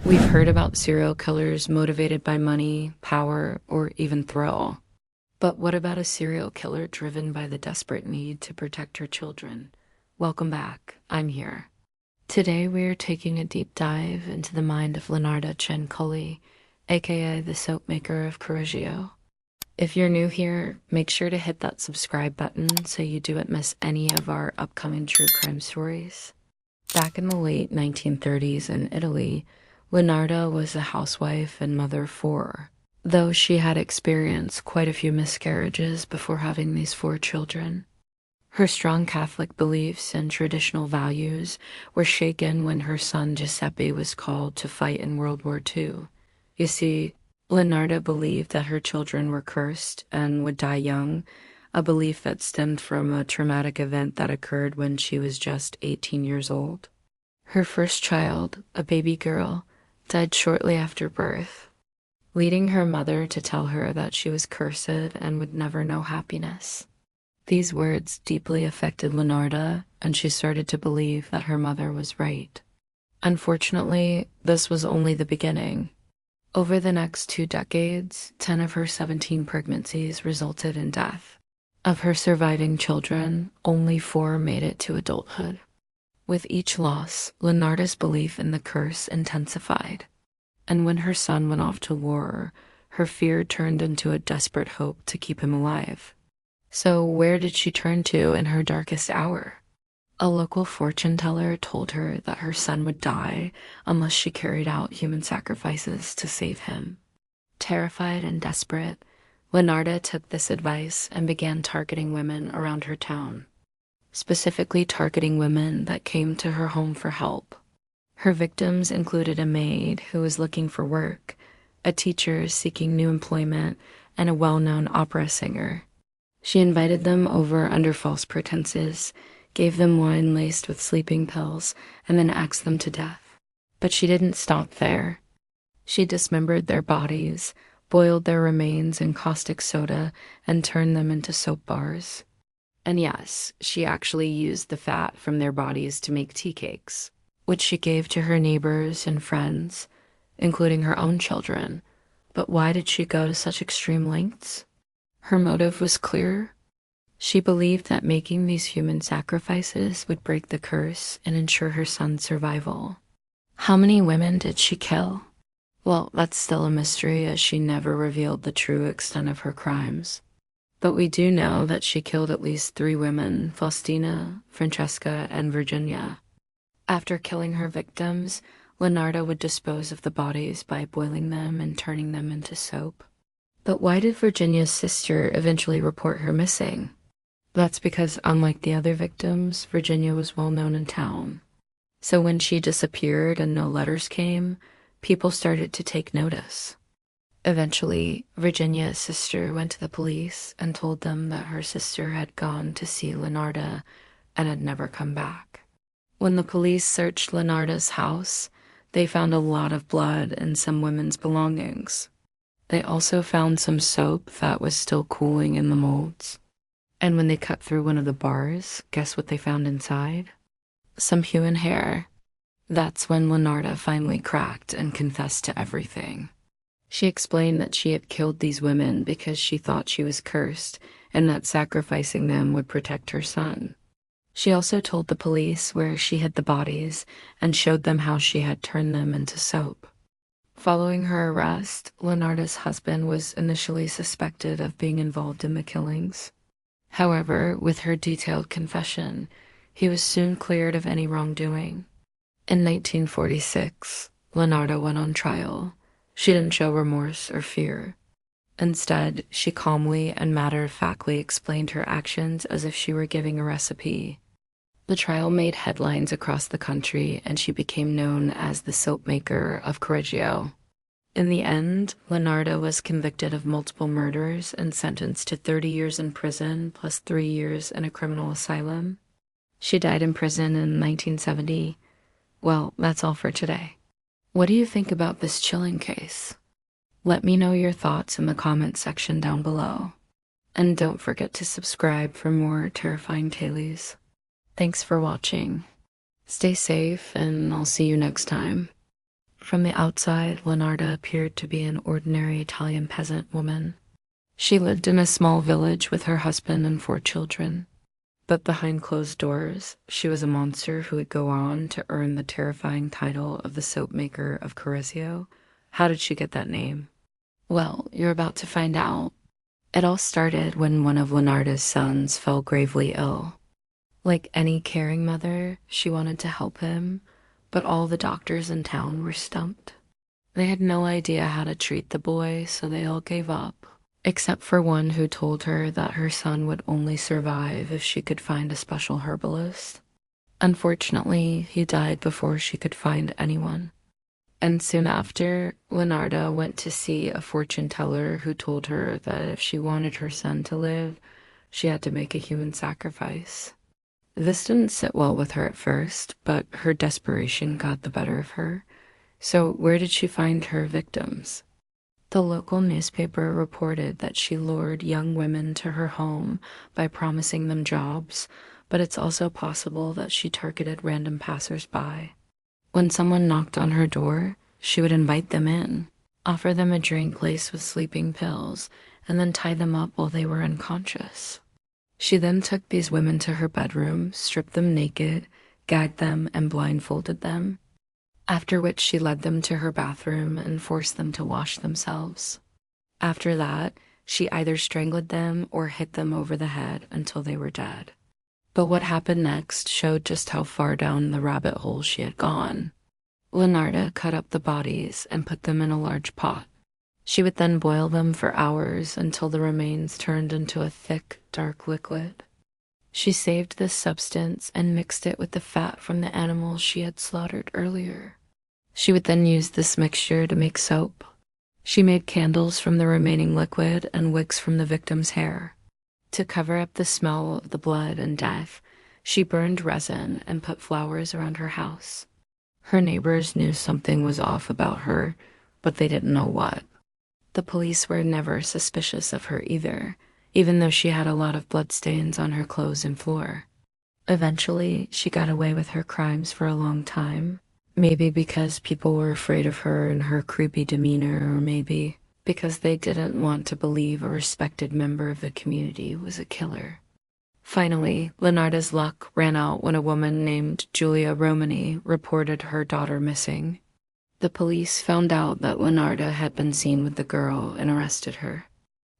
We've heard about serial killers motivated by money, power, or even thrill. But what about a serial killer driven by the desperate need to protect her children? Welcome back. I'm here. Today we are taking a deep dive into the mind of Leonarda Cianciulli, aka the soap maker of Correggio. If you're new here, make sure to hit that subscribe button so you don't miss any of our upcoming true crime stories. Back in the late 1930s in Italy, Leonarda was a housewife and mother of four, though she had experienced quite a few miscarriages before having these four children. Her strong Catholic beliefs and traditional values were shaken when her son Giuseppe was called to fight in World War II. You see, Leonarda believed that her children were cursed and would die young, a belief that stemmed from a traumatic event that occurred when she was just 18 years old. Her first child, a baby girl, died shortly after birth, leading her mother to tell her that she was cursed and would never know happiness. These words deeply affected Leonarda, and she started to believe that her mother was right. Unfortunately, this was only the beginning. Over the next 2 decades, 10 of her 17 pregnancies resulted in death. Of her surviving children, only 4 made it to adulthood. With each loss, Leonarda's belief in the curse intensified, and when her son went off to war, her fear turned into a desperate hope to keep him alive. So where did she turn to in her darkest hour? A local fortune teller told her that her son would die unless she carried out human sacrifices to save him. Terrified and desperate, Leonarda took this advice and began targeting women around her town, specifically targeting women that came to her home for help. Her victims included a maid who was looking for work, a teacher seeking new employment, and a well-known opera singer. She invited them over under false pretenses, gave them wine laced with sleeping pills, and then axed them to death. But she didn't stop there. She dismembered their bodies, boiled their remains in caustic soda, and turned them into soap bars. And yes, she actually used the fat from their bodies to make teacakes, which she gave to her neighbors and friends, including her own children. But why did she go to such extreme lengths? Her motive was clear. She believed that making these human sacrifices would break the curse and ensure her son's survival. How many women did she kill? Well, that's still a mystery, as she never revealed the true extent of her crimes. But we do know that she killed at least 3 women: Faustina, Francesca, and Virginia. After killing her victims, Leonarda would dispose of the bodies by boiling them and turning them into soap. But why did Virginia's sister eventually report her missing? That's because, unlike the other victims, Virginia was well known in town. So when she disappeared and no letters came, people started to take notice. Eventually, Virginia's sister went to the police and told them that her sister had gone to see Leonarda and had never come back. When the police searched Leonarda's house, they found a lot of blood and some women's belongings. They also found some soap that was still cooling in the molds. And when they cut through one of the bars, guess what they found inside? Some human hair. That's when Leonarda finally cracked and confessed to everything. She explained that she had killed these women because she thought she was cursed and that sacrificing them would protect her son. She also told the police where she hid the bodies and showed them how she had turned them into soap. Following her arrest, Leonarda's husband was initially suspected of being involved in the killings. However, with her detailed confession, he was soon cleared of any wrongdoing. In 1946, Leonarda went on trial. She didn't show remorse or fear. Instead, she calmly and matter-of-factly explained her actions as if she were giving a recipe. The trial made headlines across the country, and she became known as the soap maker of Correggio. In the end, Leonarda was convicted of multiple murders and sentenced to 30 years in prison plus 3 years in a criminal asylum. She died in prison in 1970. Well, that's all for today. What do you think about this chilling case? Let me know your thoughts in the comment section down below. And don't forget to subscribe for more terrifying tales. Thanks for watching. Stay safe, and I'll see you next time. From the outside, Leonarda appeared to be an ordinary Italian peasant woman. She lived in a small village with her husband and 4 children. But behind closed doors, she was a monster who would go on to earn the terrifying title of the soap maker of Correggio. How did she get that name? Well, you're about to find out. It all started when one of Leonarda's sons fell gravely ill. Like any caring mother, she wanted to help him, but all the doctors in town were stumped. They had no idea how to treat the boy, so they all gave up, except for one who told her that her son would only survive if she could find a special herbalist. Unfortunately, he died before she could find anyone. And soon after, Leonarda went to see a fortune teller who told her that if she wanted her son to live, she had to make a human sacrifice. This didn't sit well with her at first, but her desperation got the better of her. So where did she find her victims? The local newspaper reported that she lured young women to her home by promising them jobs, but it's also possible that she targeted random passers-by. When someone knocked on her door, she would invite them in, offer them a drink laced with sleeping pills, and then tie them up while they were unconscious. She then took these women to her bedroom, stripped them naked, gagged them, and blindfolded them, after which she led them to her bathroom and forced them to wash themselves. After that, she either strangled them or hit them over the head until they were dead. But what happened next showed just how far down the rabbit hole she had gone. Leonarda cut up the bodies and put them in a large pot. She would then boil them for hours until the remains turned into a thick, dark liquid. She saved this substance and mixed it with the fat from the animals she had slaughtered earlier. She would then use this mixture to make soap. She made candles from the remaining liquid and wigs from the victim's hair. To cover up the smell of the blood and death, she burned resin and put flowers around her house. Her neighbors knew something was off about her, but they didn't know what. The police were never suspicious of her either, even though she had a lot of bloodstains on her clothes and floor. Eventually, she got away with her crimes for a long time, maybe because people were afraid of her and her creepy demeanor, or maybe because they didn't want to believe a respected member of the community was a killer. Finally, Leonarda's luck ran out when a woman named Giulia Romani reported her daughter missing. The police found out that Leonarda had been seen with the girl and arrested her.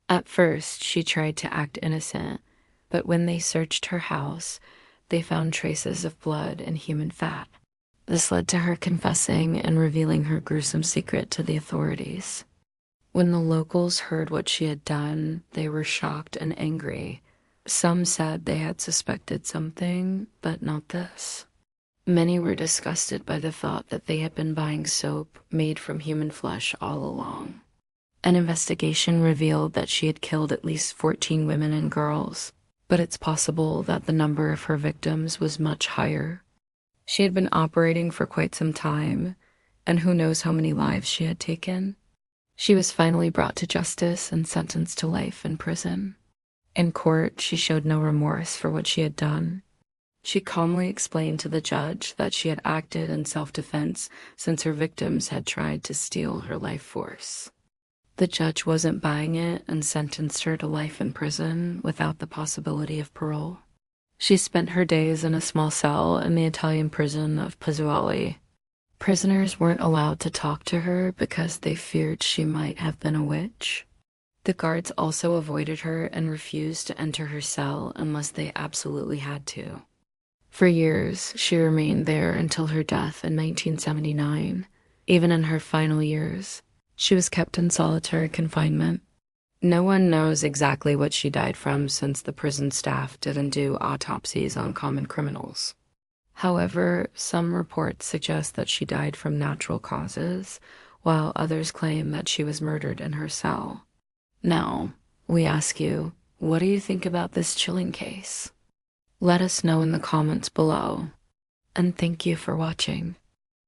At first, she tried to act innocent, but when they searched her house, they found traces of blood and human fat. This led to her confessing and revealing her gruesome secret to the authorities. When the locals heard what she had done, they were shocked and angry. Some said they had suspected something, but not this. Many were disgusted by the thought that they had been buying soap made from human flesh all along. An investigation revealed that she had killed at least 14 women and girls, but it's possible that the number of her victims was much higher. She had been operating for quite some time, and who knows how many lives she had taken. She was finally brought to justice and sentenced to life in prison. In court, she showed no remorse for what she had done. She calmly explained to the judge that she had acted in self-defense since her victims had tried to steal her life force. The judge wasn't buying it and sentenced her to life in prison without the possibility of parole. She spent her days in a small cell in the Italian prison of Pozzuoli. Prisoners weren't allowed to talk to her because they feared she might have been a witch. The guards also avoided her and refused to enter her cell unless they absolutely had to. For years, she remained there until her death in 1979. Even in her final years, she was kept in solitary confinement. No one knows exactly what she died from since the prison staff didn't do autopsies on common criminals. However, some reports suggest that she died from natural causes, while others claim that she was murdered in her cell. Now, we ask you, what do you think about this chilling case? Let us know in the comments below, and thank you for watching.